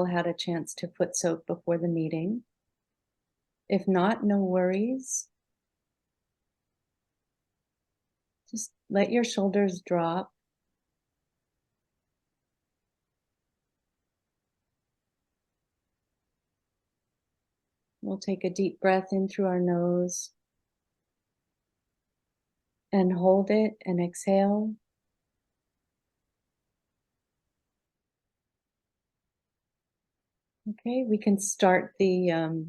had a chance to foot soak before the meeting. If not, no worries. Just let your shoulders drop. We'll take a deep breath in through our nose and hold it and exhale. Okay, we can start the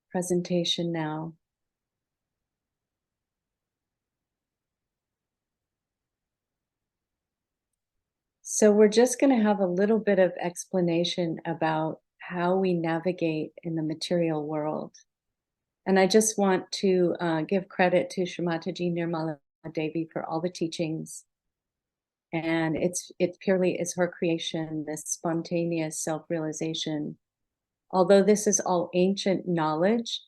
presentation now. So we're just going to have a little bit of explanation about how we navigate in the material world. And I just want to give credit to Srimataji Nirmala Devi for all the teachings. And it purely is her creation, this spontaneous self-realization. Although this is all ancient knowledge,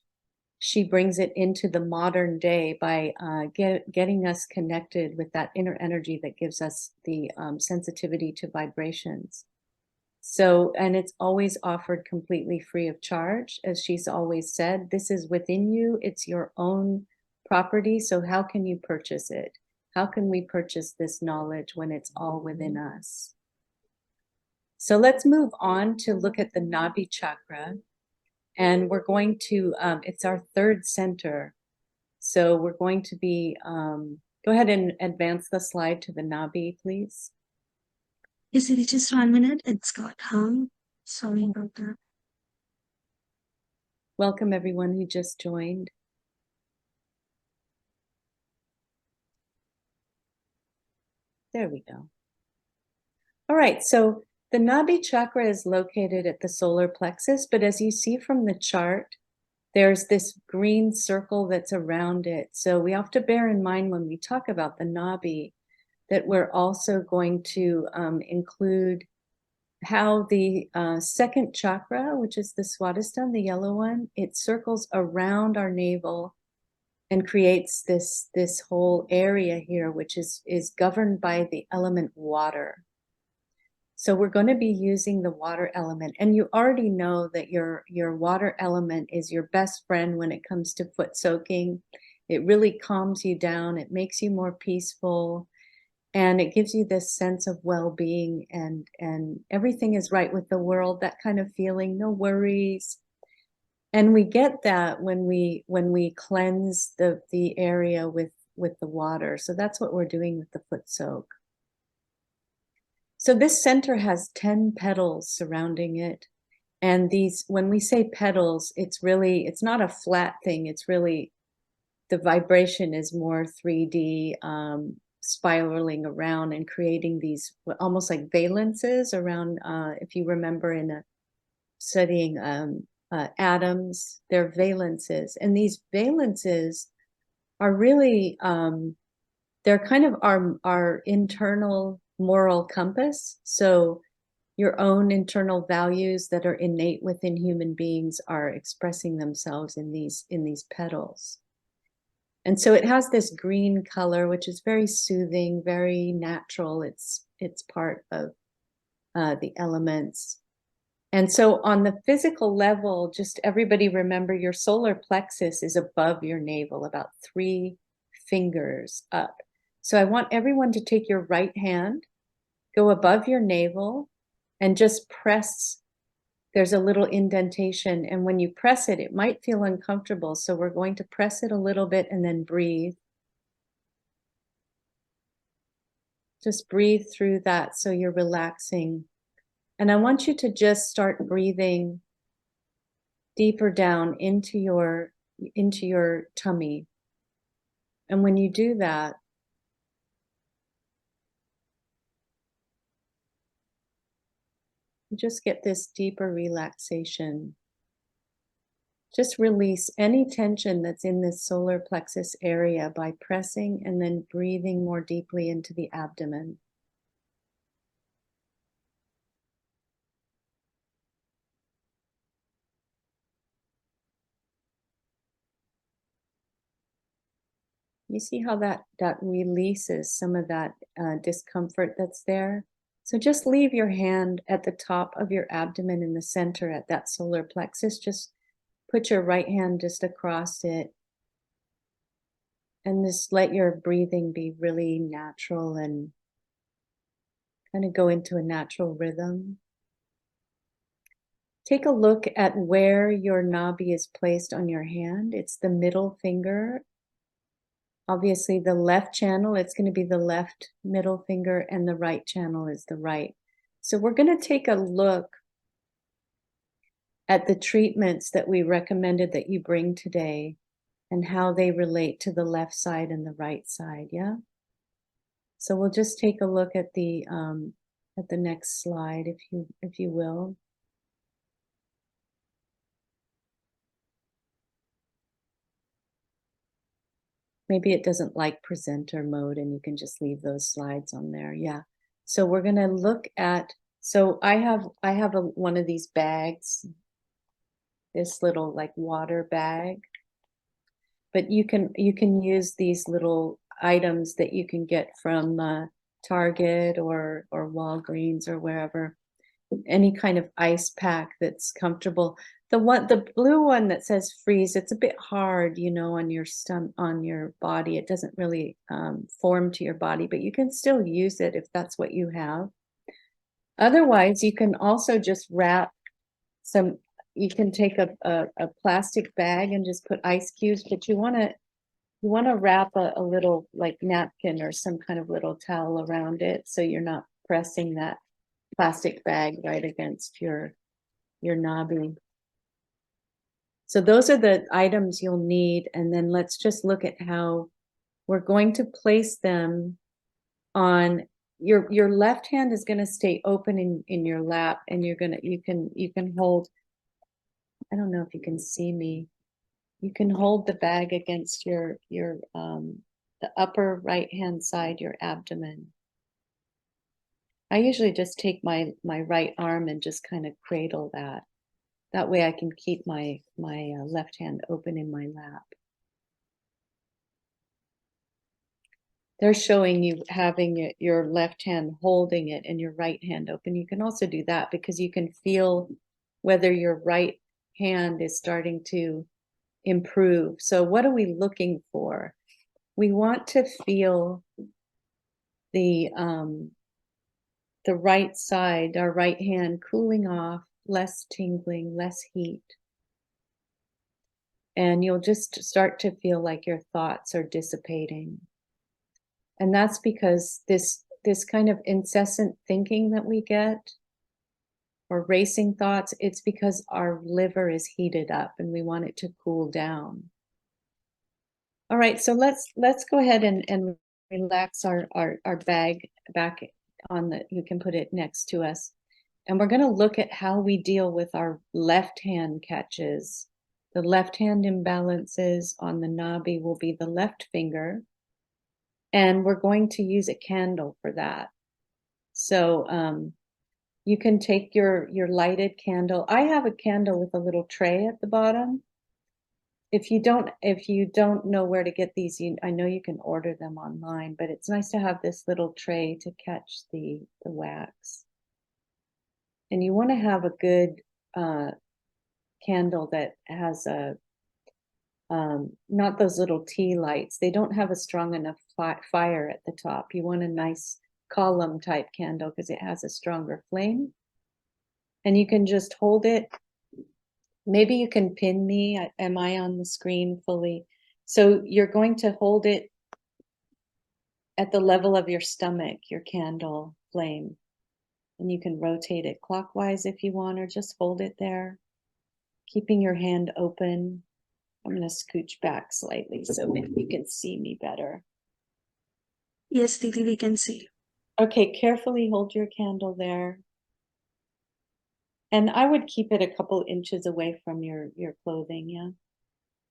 she brings it into the modern day by getting us connected with that inner energy that gives us the sensitivity to vibrations. So, and it's always offered completely free of charge. As she's always said, this is within you. It's your own property. So how can you purchase it? How can we purchase this knowledge when it's all within us? So let's move on to look at the Nabhi chakra. And we're going to, it's our third center. So we're going to be, go ahead and advance the slide to the Nabhi, please. Is it just 1 minute? It's got hung. Sorry about that. Welcome everyone who just joined. There we go. All right, so the Nabhi chakra is located at the solar plexus, but as you see from the chart, there's this green circle that's around it. So we have to bear in mind when we talk about the Nabhi that we're also going to include how the second chakra, which is the Swadhisthana, the yellow one, it circles around our navel and creates this whole area here, which is governed by the element water. So we're going to be using the water element, and you already know that your water element is your best friend when it comes to foot soaking. It really calms you down. It makes you more peaceful. And it gives you this sense of well-being and everything is right with the world, that kind of feeling, no worries. And we get that when we cleanse the area with the water. So that's what we're doing with the foot soak. So this center has 10 petals surrounding it. And these, when we say petals, it's not a flat thing. It's really, the vibration is more 3D, spiraling around and creating these almost like valences around, if you remember in studying atoms, they're valences. And these valences are really, they're kind of our internal moral compass. So your own internal values that are innate within human beings are expressing themselves in these petals. And so it has this green color, which is very soothing, very natural. It's part of the elements. And so on the physical level, just everybody remember your solar plexus is above your navel, about 3 fingers up. So I want everyone to take your right hand, go above your navel, and just press. There's a little indentation, and when you press it, it might feel uncomfortable. So we're going to press it a little bit and then breathe. Just breathe through that so you're relaxing. And I want you to just start breathing deeper down into your tummy. And when you do that, you just get this deeper relaxation. Just release any tension that's in this solar plexus area by pressing and then breathing more deeply into the abdomen. You see how that releases some of that discomfort that's there? So just leave your hand at the top of your abdomen in the center at that solar plexus. Just put your right hand just across it. And just let your breathing be really natural and kind of go into a natural rhythm. Take a look at where your Nabhi is placed on your hand. It's the middle finger. Obviously, the left channel, it's going to be the left middle finger, and the right channel is the right. So we're going to take a look at the treatments that we recommended that you bring today and how they relate to the left side and the right side, yeah? So we'll just take a look at the next slide, if you will. Maybe it doesn't like presenter mode and you can just leave those slides on there. Yeah. So we're going to look at, so I have one of these bags, this little like water bag, but you can use these little items that you can get from Target or Walgreens or wherever. Any kind of ice pack that's comfortable. The blue one that says freeze, it's a bit hard, you know, on your stomach, on your body. It doesn't really form to your body, but you can still use it if that's what you have. Otherwise, you can also just wrap some, you can take a plastic bag and just put ice cubes, but you want to wrap a little like napkin or some kind of little towel around it so you're not pressing that plastic bag right against your Nabhi. So those are the items you'll need, and then let's just look at how we're going to place them on your left hand is going to stay open in your lap, and you can hold, I don't know if you can see me, you can hold the bag against your the upper right hand side, your abdomen. I usually just take my right arm and just kind of cradle that. That way I can keep my left hand open in my lap. They're showing you having your left hand holding it and your right hand open. You can also do that because you can feel whether your right hand is starting to improve. So what are we looking for? We want to feel the right side, our right hand cooling off, less tingling, less heat. And you'll just start to feel like your thoughts are dissipating. And that's because this kind of incessant thinking that we get, or racing thoughts, it's because our liver is heated up and we want it to cool down. All right, so let's go ahead and relax our bag back on the, you can put it next to us. And we're going to look at how we deal with our left hand catches. The left hand imbalances on the Nabhi will be the left finger. And we're going to use a candle for that. So you can take your lighted candle. I have a candle with a little tray at the bottom. If you don't know where to get these, I know you can order them online, but it's nice to have this little tray to catch the wax. And you want to have a good candle that has a not those little tea lights. They don't have a strong enough fire at the top. You want a nice column type candle because it has a stronger flame. And you can just hold it. Maybe you can pin me. Am I on the screen fully? So you're going to hold it at the level of your stomach, your candle flame. And you can rotate it clockwise if you want, or just hold it there, keeping your hand open. I'm going to scooch back slightly so maybe you can see me better. Yes, Didi, we can see. Okay, carefully hold your candle there. And I would keep it a couple inches away from your clothing, yeah?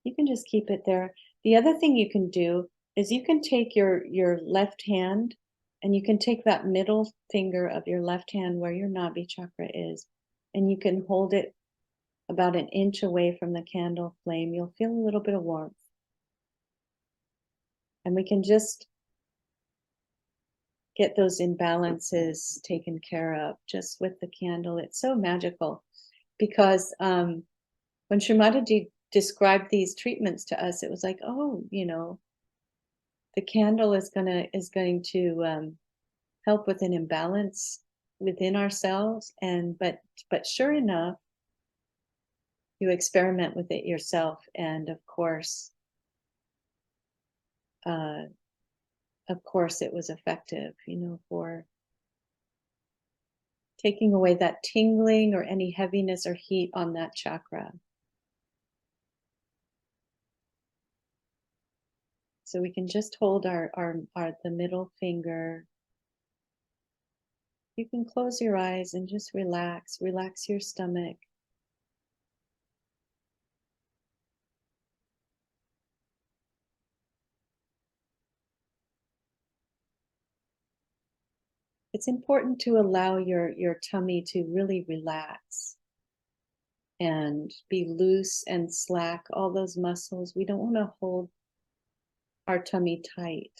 You can just keep it there. The other thing you can do is you can take your left hand and you can take that middle finger of your left hand where your Nabhi chakra is, and you can hold it about an inch away from the candle flame. You'll feel a little bit of warmth. And we can just get those imbalances taken care of just with the candle. It's so magical because when Srimataji described these treatments to us, it was like, oh, the candle is going to help with an imbalance within ourselves. But sure enough, you experiment with it yourself, and of course it was effective, for taking away that tingling or any heaviness or heat on that chakra. So we can just hold the middle finger. You can close your eyes and just relax your stomach. It's important to allow your tummy to really relax and be loose and slack, all those muscles. We don't want to hold our tummy tight.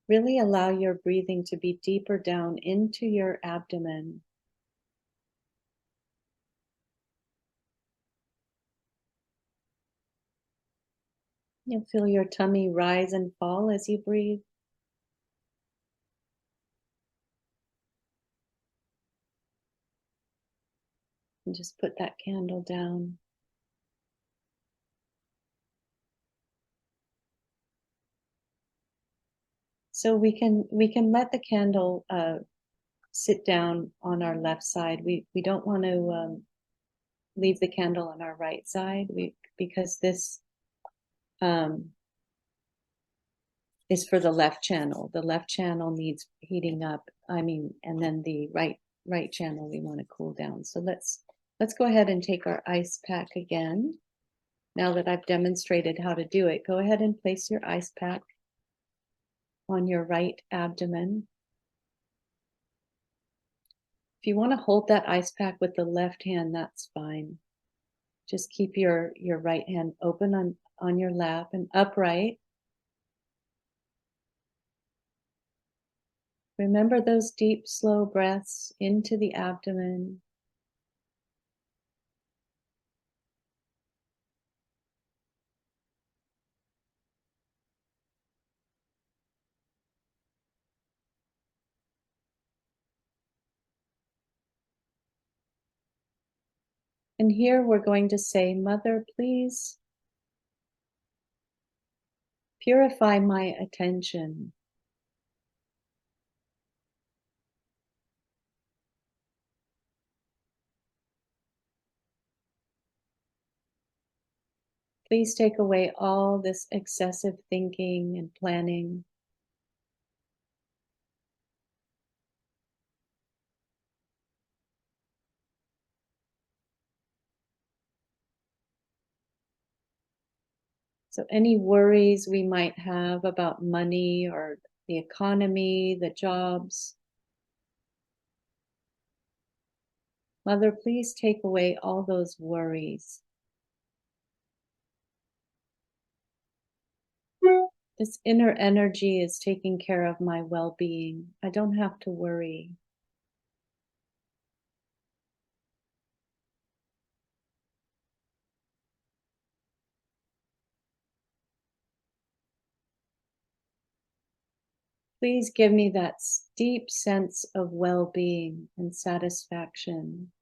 Really allow your breathing to be deeper down into your abdomen. You'll feel your tummy rise and fall as you breathe. And just put that candle down. So we can let the candle sit down on our left side. We don't want to leave the candle on our right side. Because this is for the left channel. The left channel needs heating up. And then the right channel we want to cool down. So let's go ahead and take our ice pack again. Now that I've demonstrated how to do it, go ahead and place your ice pack on your right abdomen. If you want to hold that ice pack with the left hand, that's fine. Just keep your right hand open on your lap and upright. Remember those deep, slow breaths into the abdomen. And here we're going to say, Mother, please purify my attention. Please take away all this excessive thinking and planning. So any worries we might have about money or the economy, the jobs. Mother, please take away all those worries. This inner energy is taking care of my well-being. I don't have to worry. Please give me that deep sense of well-being and satisfaction.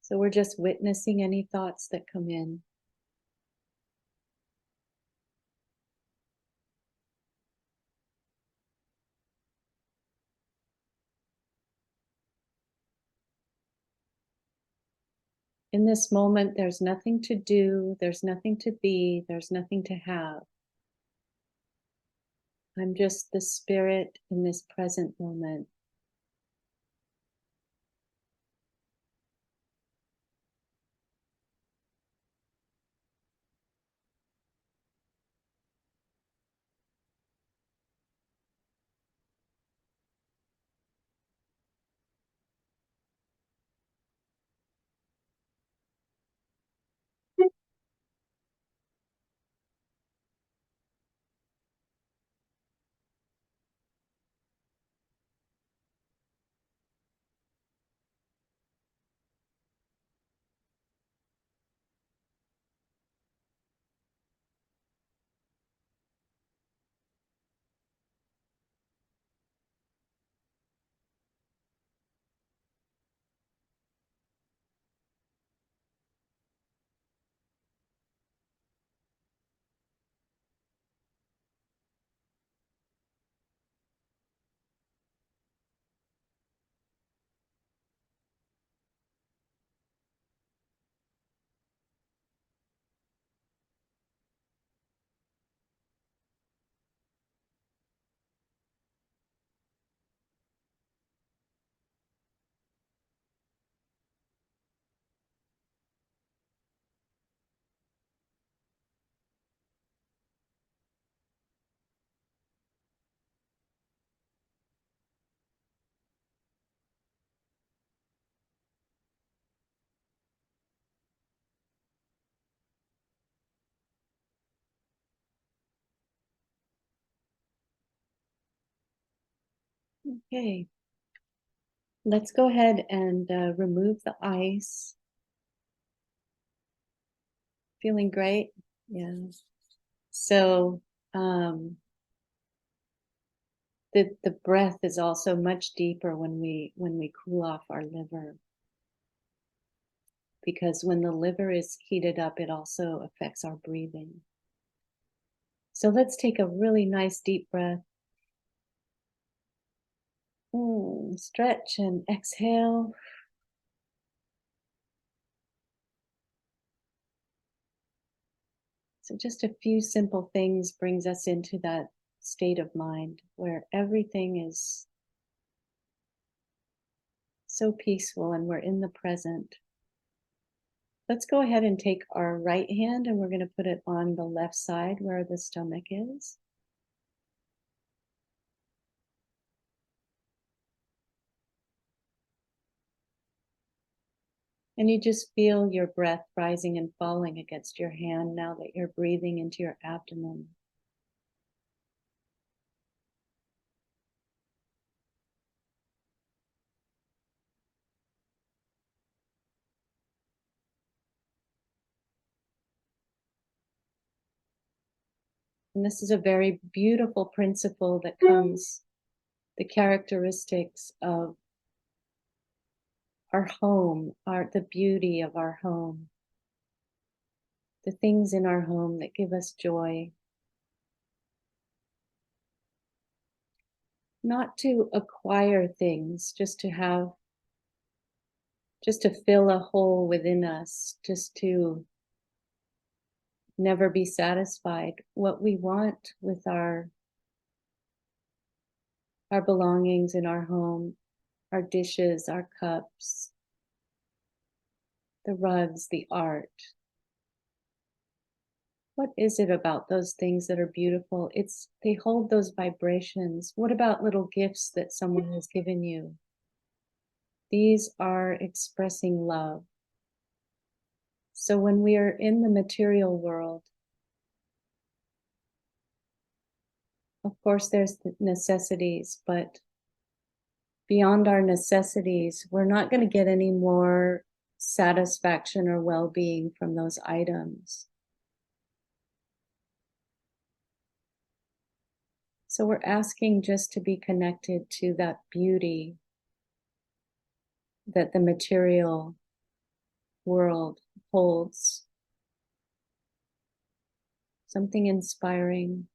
So we're just witnessing any thoughts that come in. In this moment, there's nothing to do, there's nothing to be, there's nothing to have. I'm just the spirit in this present moment. Okay. Let's go ahead and remove the ice. Feeling great? Yeah. So the breath is also much deeper when we cool off our liver, because when the liver is heated up, it also affects our breathing. So let's take a really nice deep breath. Stretch and exhale. So just a few simple things brings us into that state of mind where everything is so peaceful and we're in the present. Let's go ahead and take our right hand and we're going to put it on the left side where the stomach is. And you just feel your breath rising and falling against your hand now that you're breathing into your abdomen. And this is a very beautiful principle that comes, the characteristics of our home, the beauty of our home, the things in our home that give us joy. Not to acquire things, just to fill a hole within us, just to never be satisfied. What we want with our belongings in our home, our dishes, our cups, the rugs, the art. What is it about those things that are beautiful? They hold those vibrations. What about little gifts that someone has given you? These are expressing love. So when we are in the material world, of course, there's the necessities, but beyond our necessities, we're not going to get any more satisfaction or well-being from those items. So we're asking just to be connected to that beauty that the material world holds. Something inspiring.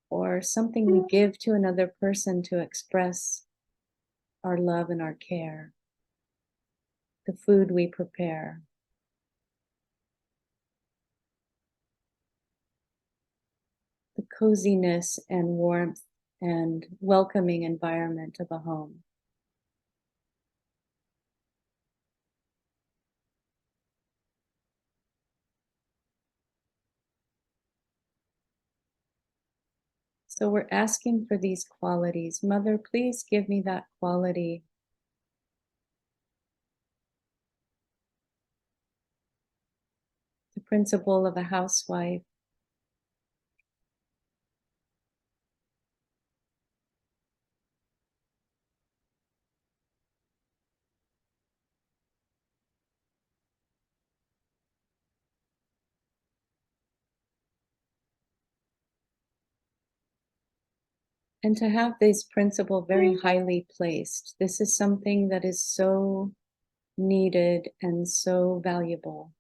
Or something we give to another person to express our love and our care, the food we prepare, the coziness and warmth and welcoming environment of a home. So we're asking for these qualities. Mother, please give me that quality. The principle of a housewife, and to have this principle very highly placed. This is something that is so needed and so valuable.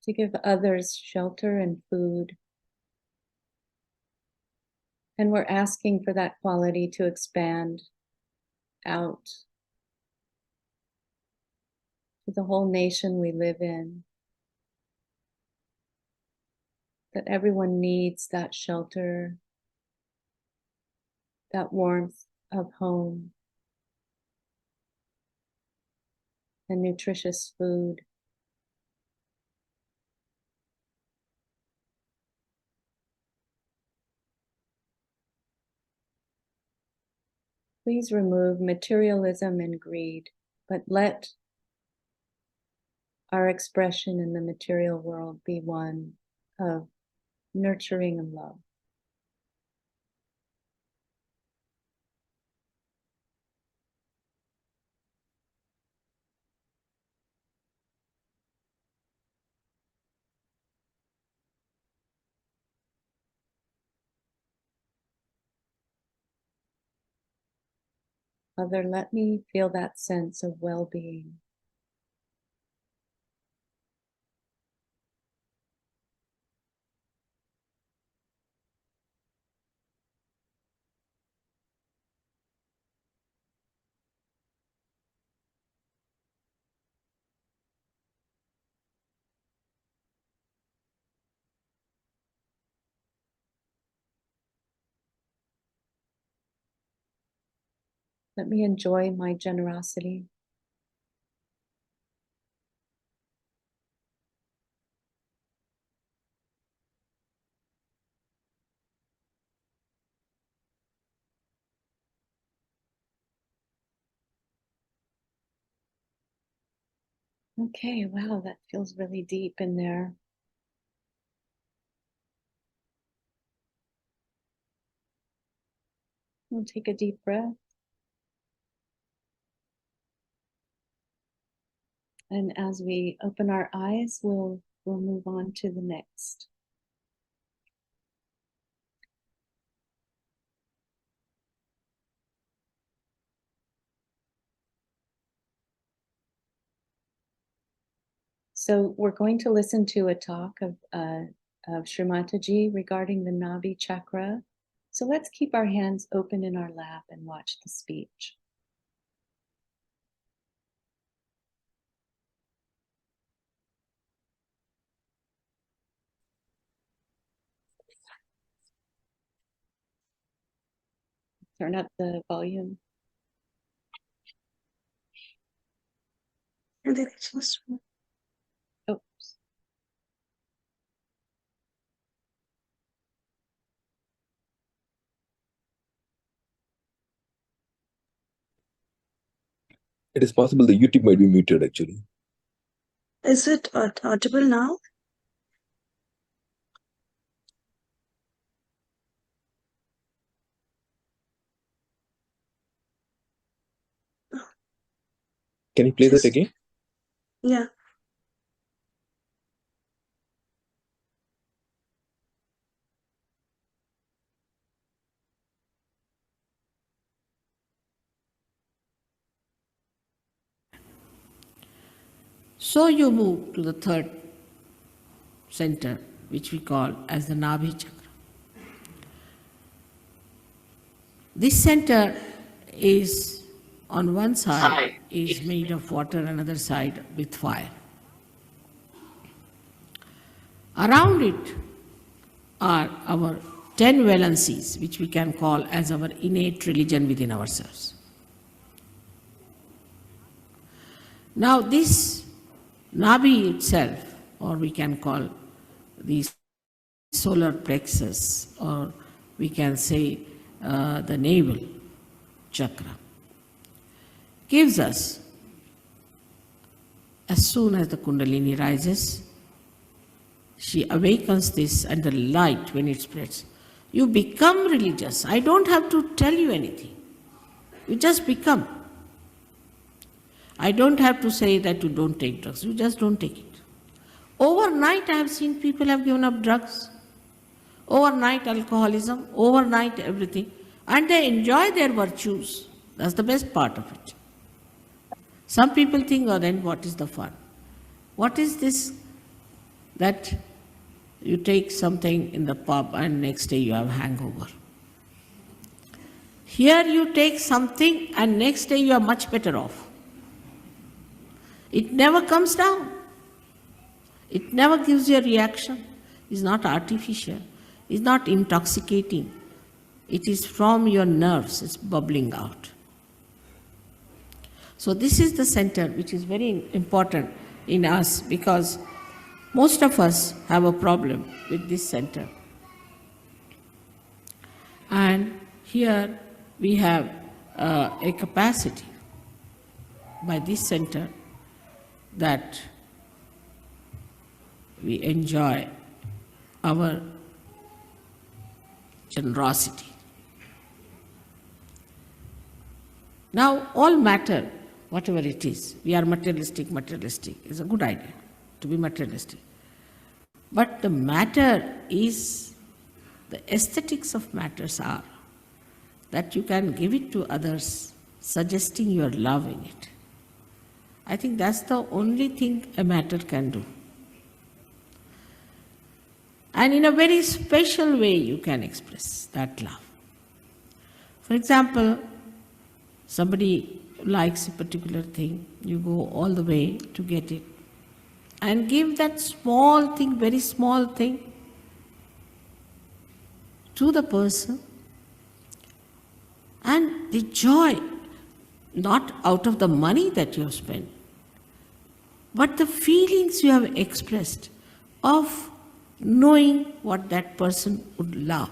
To give others shelter and food. And we're asking for that quality to expand out to the whole nation we live in. That everyone needs that shelter, that warmth of home, and nutritious food. Please remove materialism and greed, but let our expression in the material world be one of nurturing and love. Mother, let me feel that sense of well-being. Let me enjoy my generosity. Okay, wow, that feels really deep in there. We'll take a deep breath. And as we open our eyes, we'll move on to the next. So we're going to listen to a talk of Srimataji regarding the Nabhi chakra. So let's keep our hands open in our lap and watch the speech. Turn up the volume. And then it's just Oops. It is possible the YouTube might be muted actually. is it audible now? Can you play that Just again? yeah. So you move to the third center, which we call as the Nabhi chakra. This center is, on one side, is made of water, another side with fire. Around it are our 10 valencies, which we can call as our innate religion within ourselves. Now this Nabhi itself, or we can call the solar plexus, or we can say the navel chakra, gives us, as soon as the Kundalini rises, she awakens this, and the light, when it spreads, you become religious. I don't have to tell you anything. You just become. I don't have to say that you don't take drugs. You just don't take it. Overnight, I have seen people have given up drugs. Overnight, alcoholism. Overnight, everything. And they enjoy their virtues. That's the best part of it. Some people think, oh, then what is the fun? What is this that you take something in the pub and next day you have hangover? Here you take something and next day you are much better off. It never comes down. It never gives you a reaction. It's not artificial. It's not intoxicating. It is from your nerves. It's bubbling out. So this is the center which is very important in us, because most of us have a problem with this center. And here we have a capacity by this center that we enjoy our generosity. Now, all matter, whatever it is, we are materialistic, it's a good idea to be materialistic. But the matter is, the aesthetics of matters are that you can give it to others, suggesting your love in it. I think that's the only thing a matter can do. And in a very special way you can express that love. For example, somebody likes a particular thing, you go all the way to get it, and give that small thing, very small thing, to the person, and the joy, not out of the money that you have spent, but the feelings you have expressed of knowing what that person would love.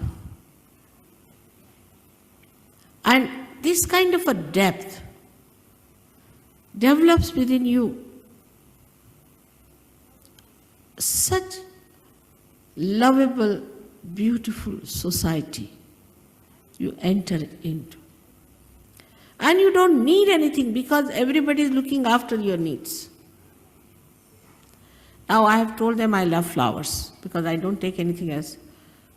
And this kind of a depth develops within you such lovable, beautiful society you enter into. And you don't need anything because everybody is looking after your needs. Now I have told them I love flowers because I don't take anything else.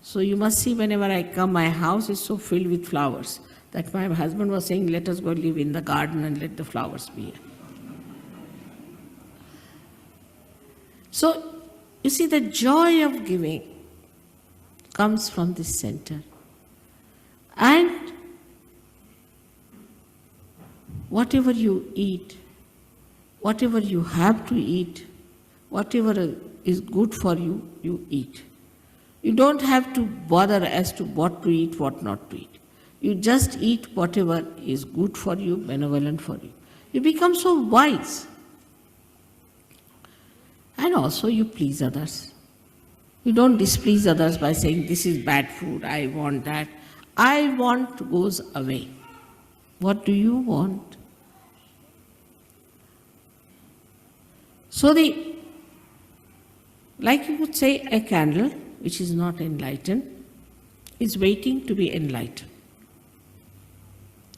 So you must see whenever I come, my house is so filled with flowers that my husband was saying, let us go live in the garden and let the flowers be here. So you see, the joy of giving comes from this center. And whatever you eat, whatever you have to eat, whatever is good for you, you eat. You don't have to bother as to what to eat, what not to eat. You just eat whatever is good for you, benevolent for you. You become so wise. And also you please others. You don't displease others by saying, this is bad food, I want that. I want goes away. What do you want? So like you would say, a candle which is not enlightened is waiting to be enlightened,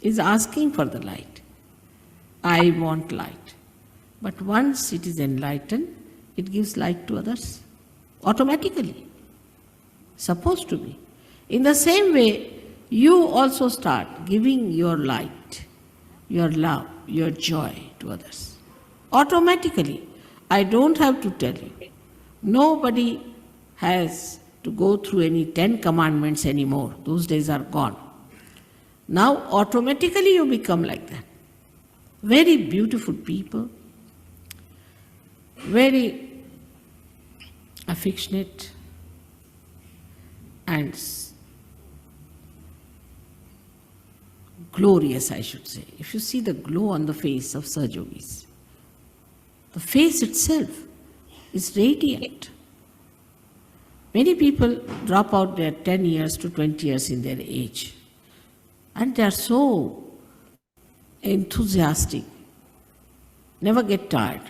is asking for the light. I want light. But once it is enlightened, it gives light to others automatically. Supposed to be. In the same way, you also start giving your light, your love, your joy to others automatically. I don't have to tell you. Nobody has to go through any 10 commandments anymore. Those days are gone. Now automatically you become like that. Very beautiful people, very affectionate and glorious, I should say. If you see the glow on the face of Sajogis, the face itself is radiant. Many people drop out their 10 years to 20 years in their age, and they are so enthusiastic, never get tired.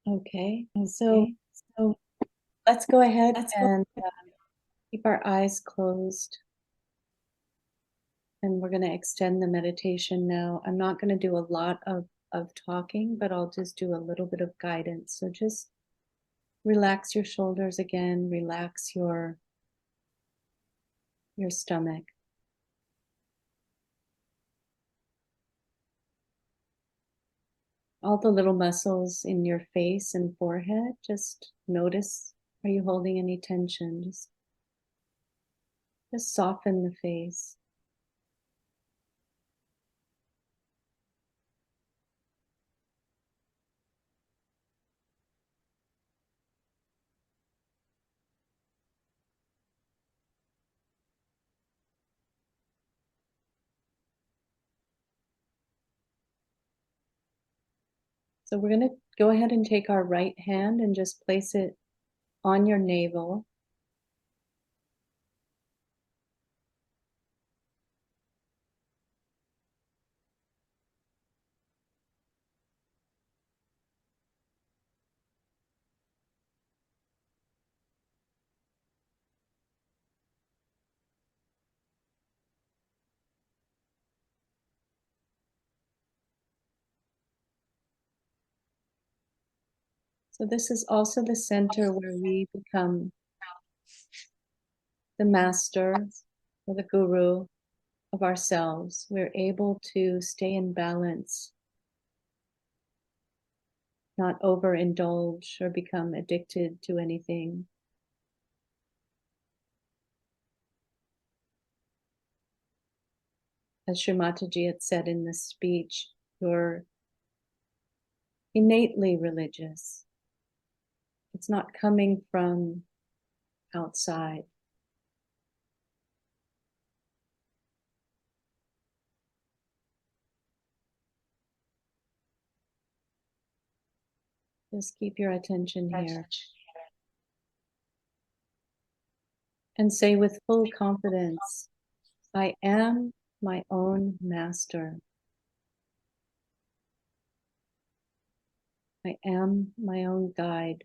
Okay, so let's go ahead and keep our eyes closed. And we're going to extend the meditation now. I'm not going to do a lot of talking, but I'll just do a little bit of guidance. So just relax your shoulders again, relax your stomach. All the little muscles in your face and forehead, just notice, are you holding any tension? Just soften the face. So we're going to go ahead and take our right hand and just place it on your navel. So this is also the center where we become the master or the guru of ourselves. We're able to stay in balance, not overindulge or become addicted to anything. As Sri Mataji had said in this speech, you're innately religious. It's not coming from outside. Just keep your attention here. And say with full confidence, I am my own master. I am my own guide.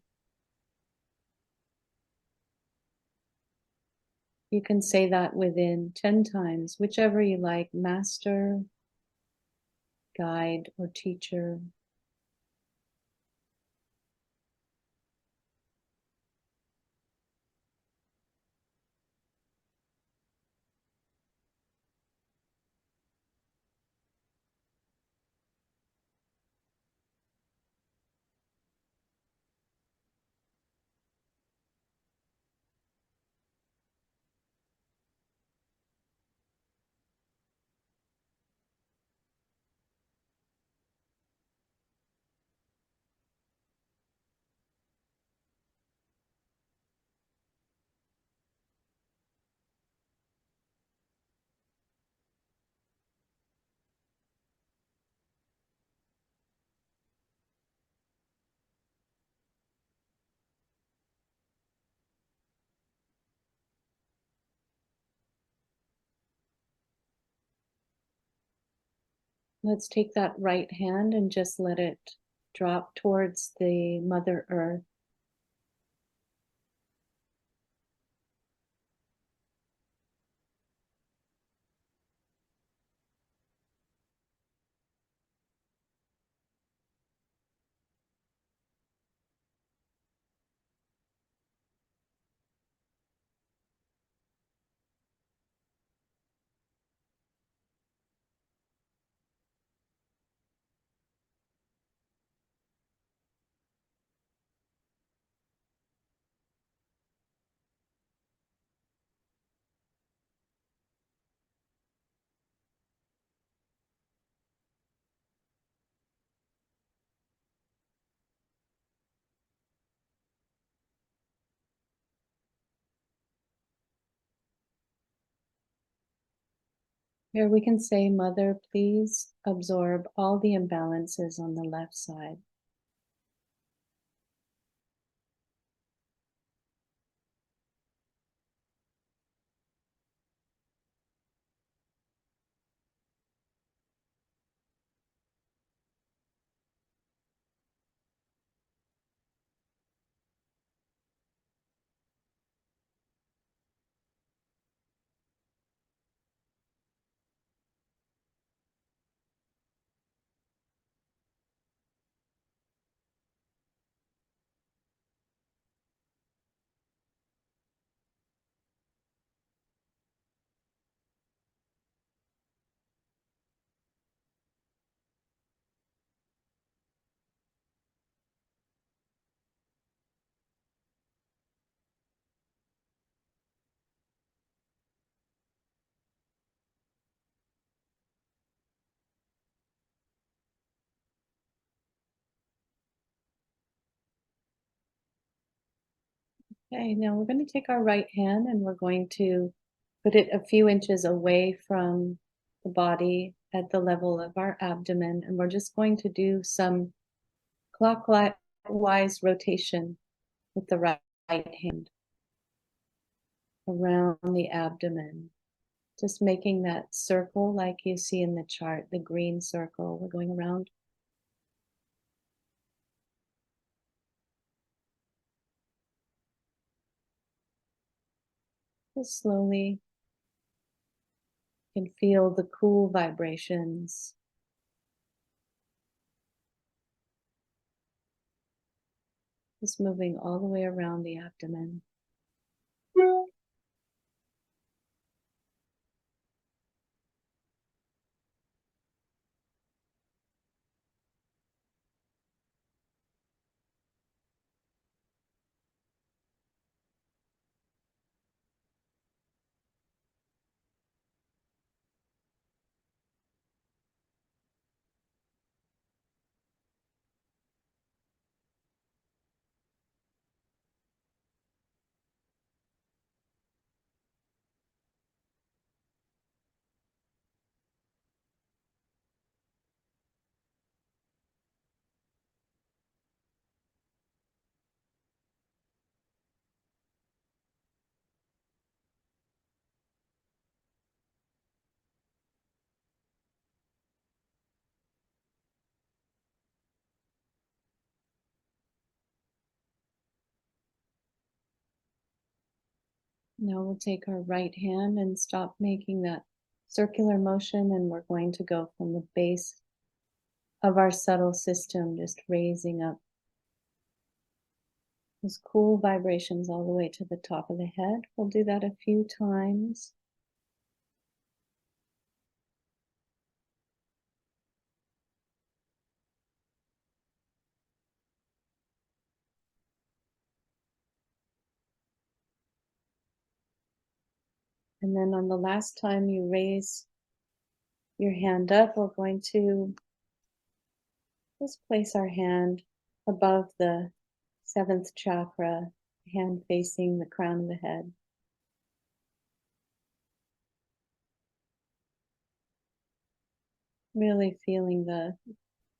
You can say that within 10 times, whichever you like, master, guide, or teacher. Let's take that right hand and just let it drop towards the Mother Earth. Here we can say, Mother, please absorb all the imbalances on the left side. Okay, now we're going to take our right hand and we're going to put it a few inches away from the body at the level of our abdomen. And we're just going to do some clockwise rotation with the right hand around the abdomen. Just making that circle like you see in the chart, the green circle. We're going around. Just slowly. You can feel the cool vibrations. Just moving all the way around the abdomen. Now we'll take our right hand and stop making that circular motion, and we're going to go from the base of our subtle system, just raising up those cool vibrations all the way to the top of the head. We'll do that a few times. And then on the last time you raise your hand up, we're going to just place our hand above the seventh chakra, hand facing the crown of the head. Really feeling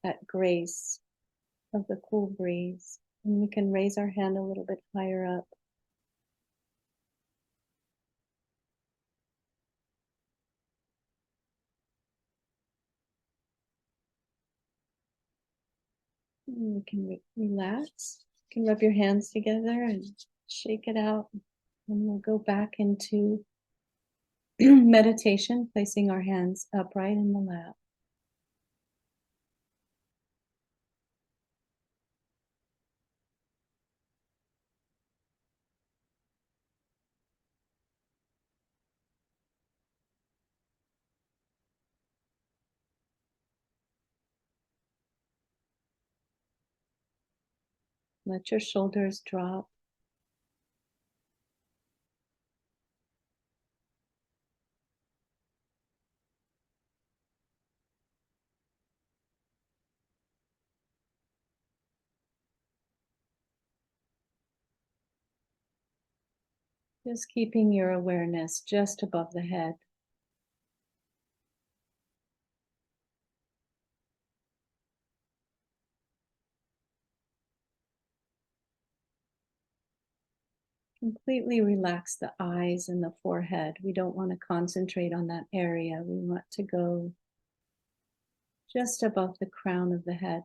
that grace of the cool breeze. And we can raise our hand a little bit higher up. And we can relax. You can rub your hands together and shake it out. And we'll go back into meditation, placing our hands upright in the lap. Let your shoulders drop. Just keeping your awareness just above the head. completely relax the eyes and the forehead. We don't want to concentrate on that area. We want to go just above the crown of the head.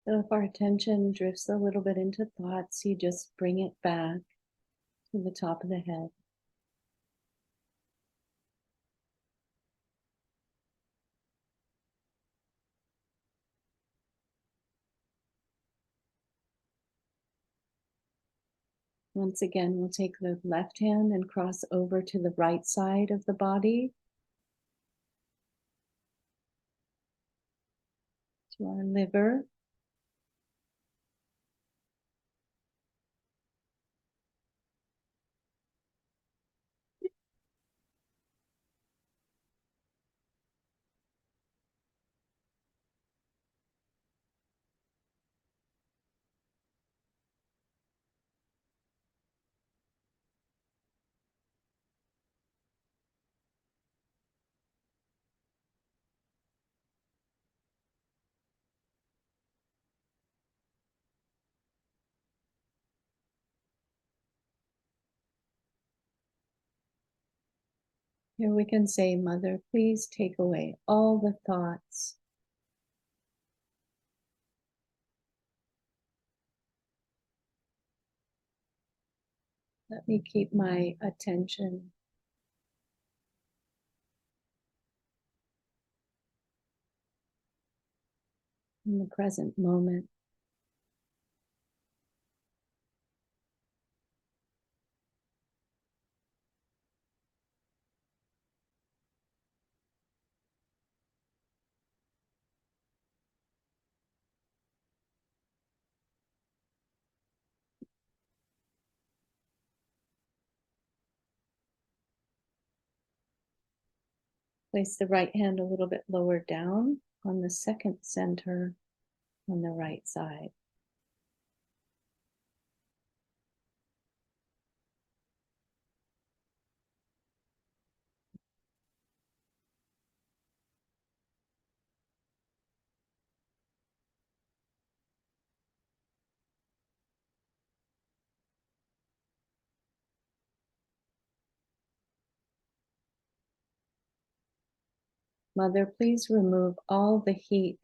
So if our attention drifts a little bit into thoughts, you just bring it back to the top of the head. Once again, we'll take the left hand and cross over to the right side of the body, to our liver. Here we can say, Mother, please take away all the thoughts Let me keep my attention in the present moment. Place the right hand a little bit lower down on the second center on the right side. Mother, please remove all the heat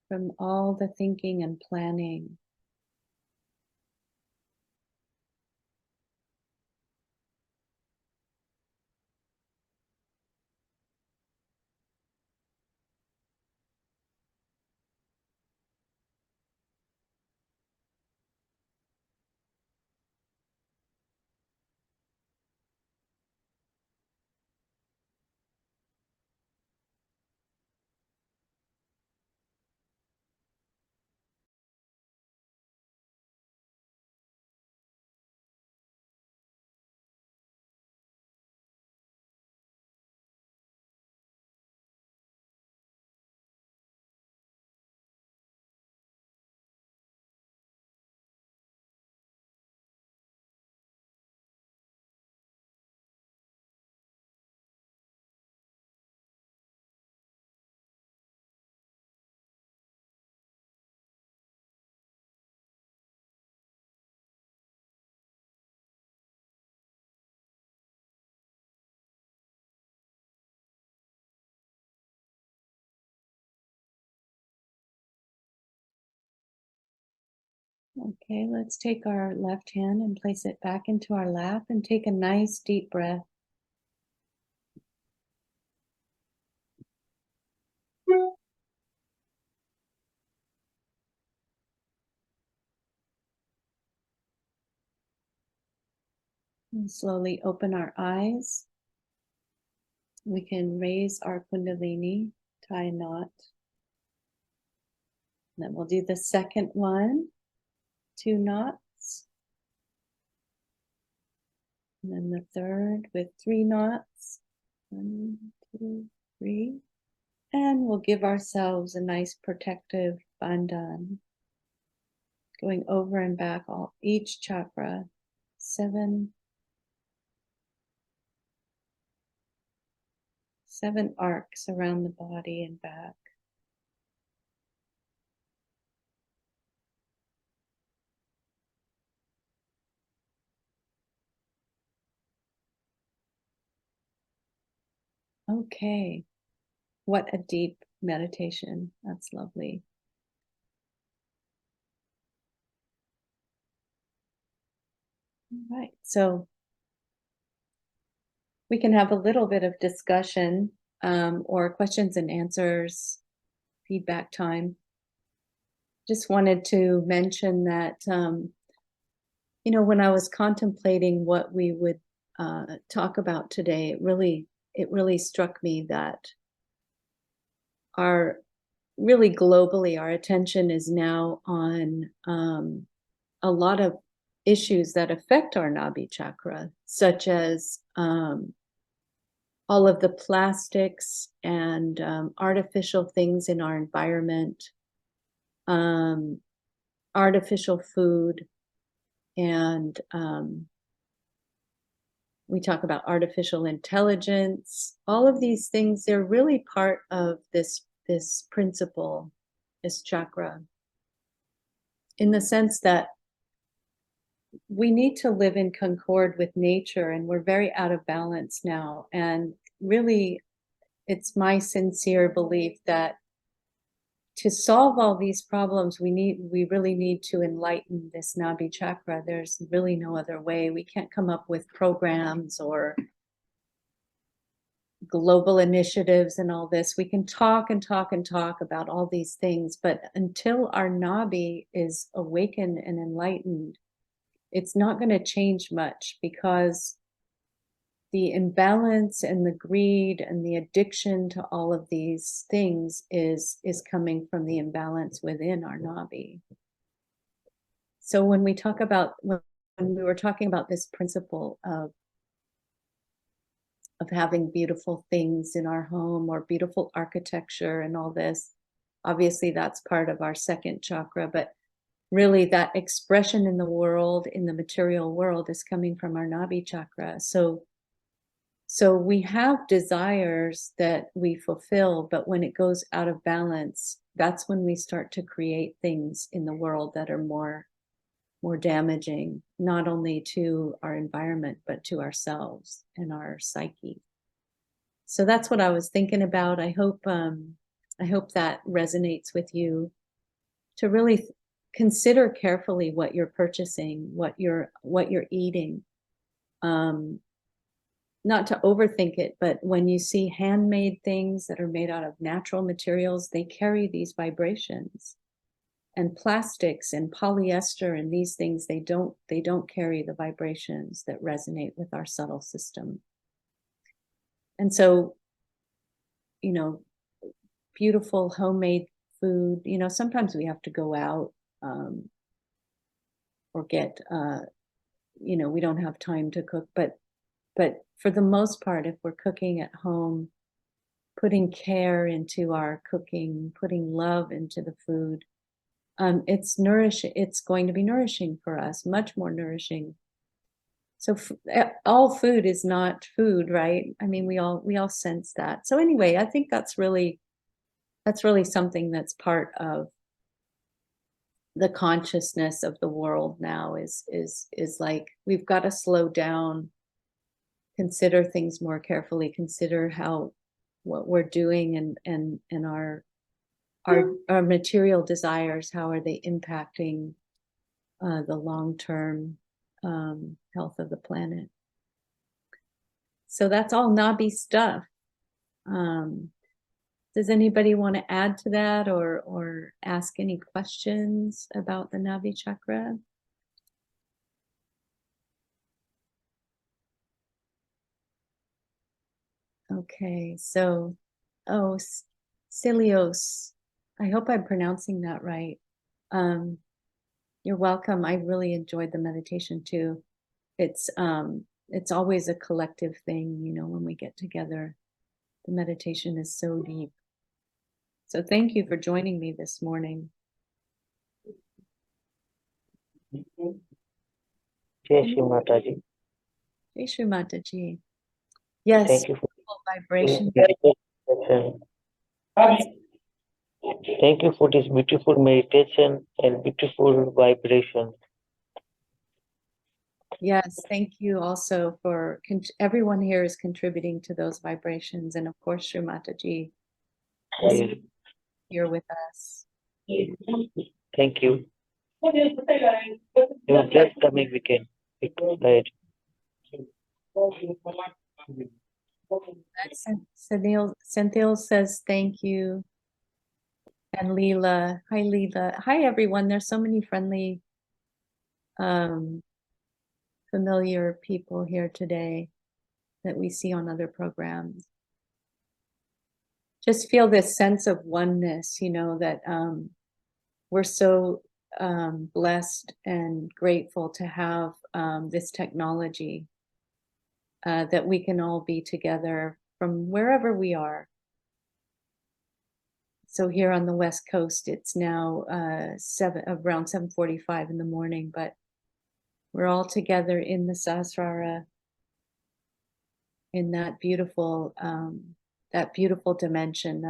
from all the thinking and planning. Okay, let's take our left hand and place it back into our lap and take a nice deep breath. And slowly open our eyes. We can raise our Kundalini, tie a knot. Then we'll do the second one, 2 knots. And then the third with 3 knots. 1, 2, 3. And we'll give ourselves a nice protective bandhan. Going over and back each chakra. 7 arcs around the body and back. Okay. What a deep meditation. That's lovely. All right. So we can have a little bit of discussion or questions and answers, feedback time. Just wanted to mention that, when I was contemplating what we would talk about today, it really struck me that really globally, our attention is now on a lot of issues that affect our Nabhi chakra, such as all of the plastics and artificial things in our environment, artificial food, and we talk about artificial intelligence. All of these things, they're really part of this principle, this chakra, in the sense that we need to live in concord with nature, and we're very out of balance now. And really, it's my sincere belief that to solve all these problems, we really need to enlighten this Nabhi chakra. There's really no other way. We can't come up with programs or global initiatives and all this. We can talk and talk and talk about all these things, but until our Nabhi is awakened and enlightened, it's not going to change much, because the imbalance and the greed and the addiction to all of these things is coming from the imbalance within our Nabhi. So when we talk about, when we were talking about this principle of having beautiful things in our home or beautiful architecture and all this, obviously that's part of our second chakra, but really that expression in the world, in the material world, is coming from our Nabhi chakra. So we have desires that we fulfill, but when it goes out of balance, that's when we start to create things in the world that are more damaging, not only to our environment, but to ourselves and our psyche. So that's what I was thinking about. I hope that resonates with you, to really consider carefully what you're purchasing, what you're eating. Not to overthink it, but when you see handmade things that are made out of natural materials, they carry these vibrations. And plastics and polyester and these things, they don't carry the vibrations that resonate with our subtle system. And so, you know, beautiful homemade food, you know, sometimes we have to go out or get, you know, we don't have time to cook, but for the most part, if we're cooking at home, putting care into our cooking, putting love into the food, it's going to be nourishing for us, much more nourishing. So all food is not food, right? I mean, we all sense that. So anyway, I think that's really something that's part of the consciousness of the world now, is like, we've got to slow down, consider things more carefully, consider what we're doing, and our material desires, how are they impacting the long-term health of the planet. So that's all Nabhi stuff. Does anybody want to add to that or ask any questions about the Nabhi chakra? Okay, so, Cilios, I hope I'm pronouncing that right. You're welcome. I really enjoyed the meditation too. It's always a collective thing, you know, when we get together. The meditation is so deep. So thank you for joining me this morning. Jai Shri Mataji. Jai Shri Mataji. Yes, Thank you for vibration. meditation. Thank you for this beautiful meditation and beautiful vibration. Yes, thank you also for everyone here is contributing to those vibrations, and of course, Shri Mataji is here with us. Thank you. You have blessed coming weekend. Right. Senthil says thank you. And Leela, hi Leela. Hi everyone. There's so many friendly, familiar people here today that we see on other programs. Just feel this sense of oneness, you know, that we're so blessed and grateful to have this technology, that we can all be together from wherever we are. So here on the West Coast, it's now around 7:45 in the morning, but we're all together in the Sahasrara, in that beautiful dimension,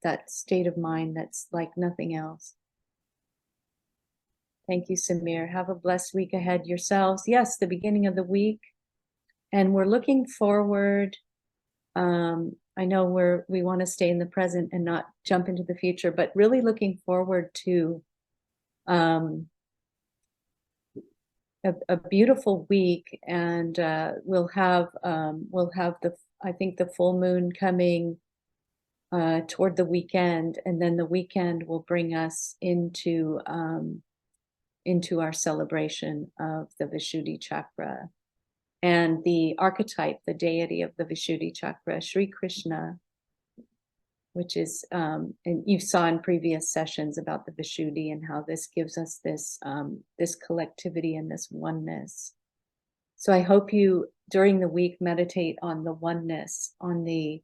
that state of mind that's like nothing else. Thank you, Samir. Have a blessed week ahead yourselves. Yes, the beginning of the week. And we're looking forward. I know we want to stay in the present and not jump into the future, but really looking forward to a beautiful week, and we'll have I think the full moon coming toward the weekend, and then the weekend will bring us into our celebration of the Vishuddhi chakra. And the archetype, the deity of the Vishuddhi chakra, Sri Krishna, which is, and you saw in previous sessions about the Vishuddhi and how this gives us this collectivity and this oneness. So I hope you, during the week, meditate on the oneness, on the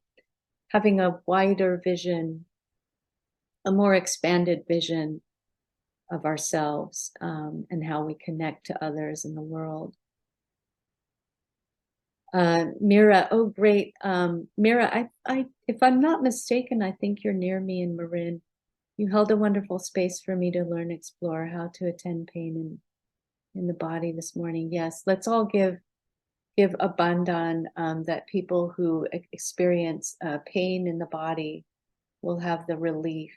having a wider vision, a more expanded vision of ourselves, and how we connect to others in the world. Mira, oh great. Mira, if I'm not mistaken, I think you're near me in Marin. You held a wonderful space for me to learn, explore how to attend pain in the body this morning. Yes, let's all give a bandhan, that people who experience pain in the body will have the relief.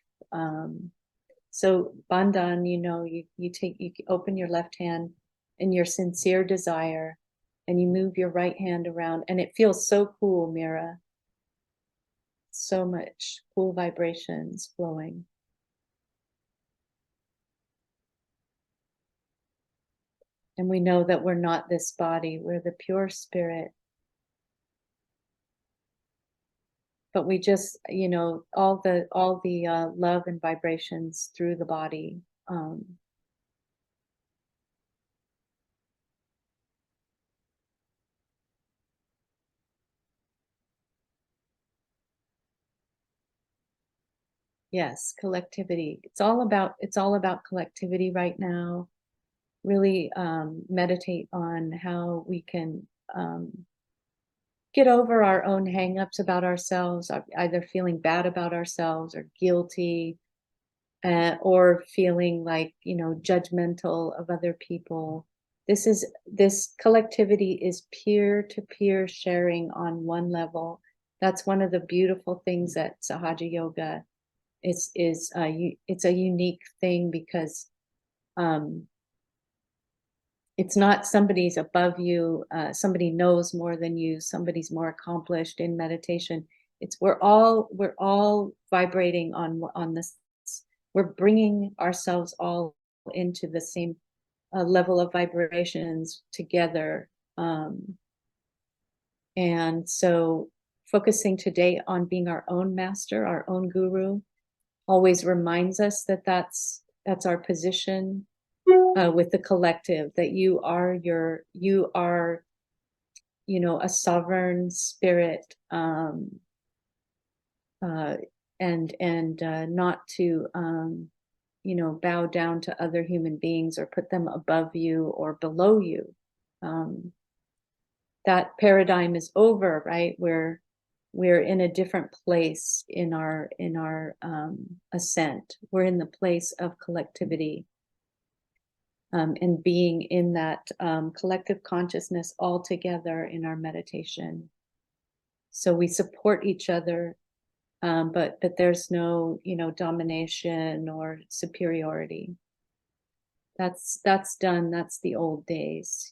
So bandhan, you open your left hand in your sincere desire, and you move your right hand around, and it feels so cool, Mira. So much cool vibrations flowing. And we know that we're not this body, we're the pure spirit. But we just, all the love and vibrations through the body. Yes, collectivity. It's all about collectivity right now. Really meditate on how we can get over our own hang-ups about ourselves, either feeling bad about ourselves or guilty, or feeling like, judgmental of other people. This collectivity is peer-to-peer sharing on one level. That's one of the beautiful things that Sahaja Yoga is. It's a unique thing because it's not somebody's above you, somebody knows more than you, somebody's more accomplished in meditation. It's we're all vibrating on this. We're bringing ourselves all into the same level of vibrations together. And so focusing today on being our own master, our own guru, always reminds us that that's our position with the collective, that you are a sovereign spirit, and not to bow down to other human beings or put them above you or below you. That paradigm is over, right? We're in a different place in our ascent. We're in the place of collectivity, and being in that collective consciousness all together in our meditation. So we support each other, but there's no domination or superiority. That's done. That's the old days,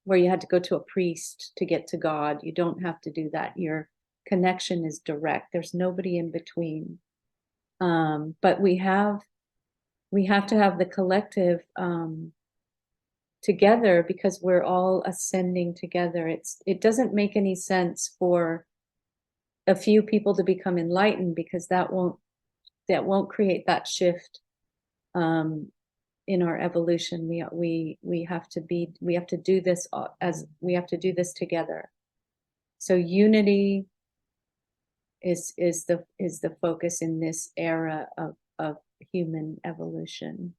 where you had to go to a priest to get to God. You don't have to do that. Your connection is direct. There's nobody in between. But we have to have the collective together, because we're all ascending together. It doesn't make any sense for a few people to become enlightened, because that won't create that shift in our evolution. We have to do this together. So unity is the focus in this era of human evolution.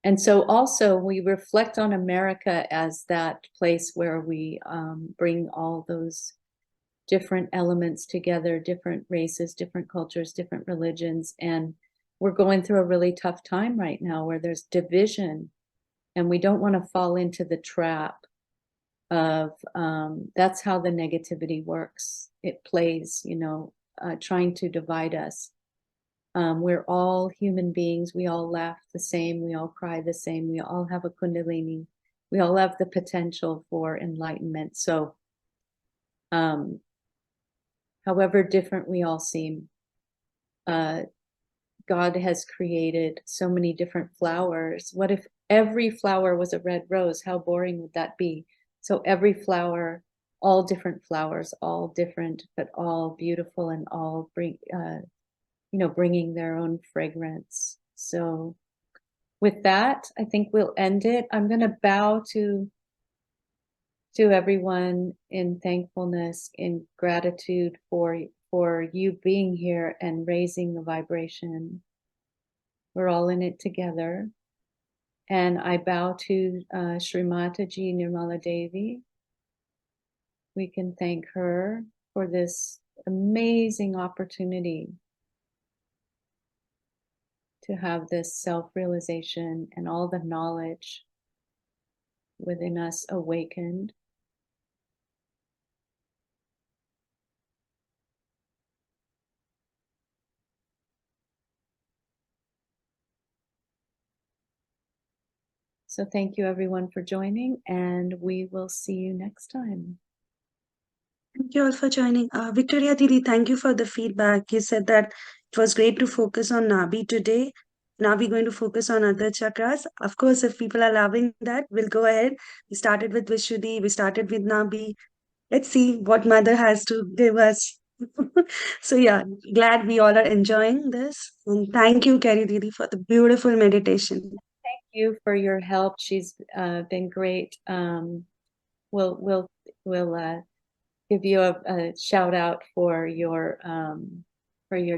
And so also we reflect on America as that place where we bring all those different elements together, different races, different cultures, different religions. And we're going through a really tough time right now where there's division, and we don't want to fall into the trap that's how the negativity works. It plays, trying to divide us. We're all human beings. We all laugh the same. We all cry the same. We all have a kundalini. We all have the potential for enlightenment. So, however different we all seem, God has created so many different flowers. What if every flower was a red rose? How boring would that be? So every flower, all different flowers, all different, but all beautiful and all bringing their own fragrance. So with that, I think we'll end it. I'm going to bow to everyone in thankfulness, in gratitude for you being here and raising the vibration. We're all in it together. And I bow to Srimataji Nirmala Devi. We can thank her for this amazing opportunity to have this self-realization and all the knowledge within us awakened. So thank you everyone for joining, and we will see you next time. Thank you all for joining. Victoria Didi, thank you for the feedback. You said that it was great to focus on Nabhi today. Now we're going to focus on other chakras. Of course, if people are loving that, we'll go ahead. We started with Vishuddhi, we started with Nabhi. Let's see what Mother has to give us. So yeah, glad we all are enjoying this. And thank you, Kerry Didi, for the beautiful meditation. Thank you for your help. She's been great. We'll give you a shout out for your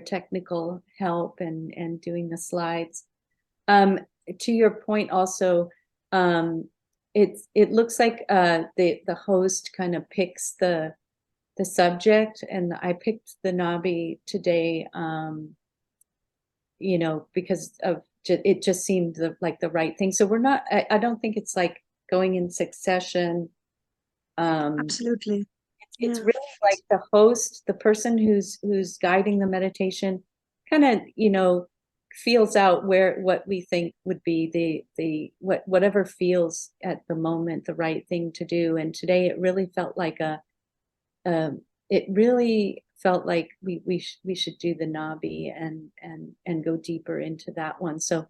technical help and doing the slides. To your point, also, it looks like the host kind of picks the subject, and I picked the Nabhi today. Because of it just seemed like the right thing. So we're not. I don't think it's like going in succession. Absolutely. It's Yeah. really like the host, the person who's guiding the meditation, kind of feels out what we think would be whatever feels at the moment the right thing to do. And today it really felt like we should do the Nabhi and go deeper into that one. So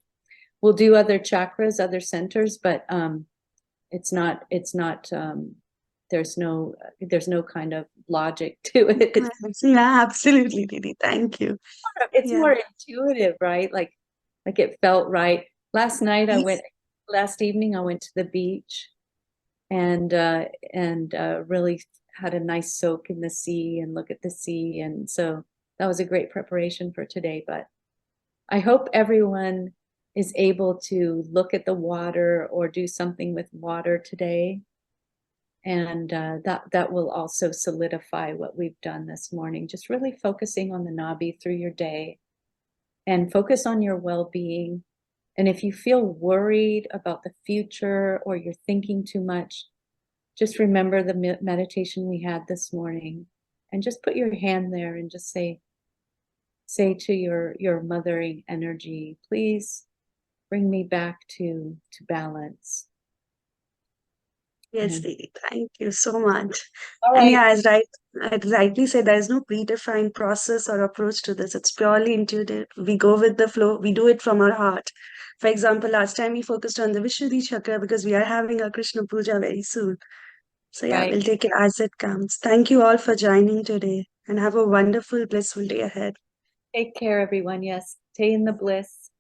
we'll do other chakras, other centers, but it's not there's no kind of logic to it. Yeah, absolutely, Didi. Thank you. It's Yeah. more intuitive, right? Like it felt right. Last evening I went to the beach and really had a nice soak in the sea and look at the sea. And so that was a great preparation for today. But I hope everyone is able to look at the water or do something with water today. And that will also solidify what we've done this morning. Just really focusing on the Nabhi through your day and focus on your well-being. And if you feel worried about the future or you're thinking too much, just remember the meditation we had this morning and just put your hand there and just say to your mothering energy, please bring me back to balance. Yes, Didi. Thank you so much. All And right. yeah, as rightly said, there is no predefined process or approach to this. It's purely intuitive. We go with the flow. We do it from our heart. For example, last time we focused on the Vishuddhi chakra because we are having a Krishna Puja very soon. So yeah, Right. we'll take it as it comes. Thank you all for joining today and have a wonderful, blissful day ahead. Take care, everyone. Yes, stay in the bliss.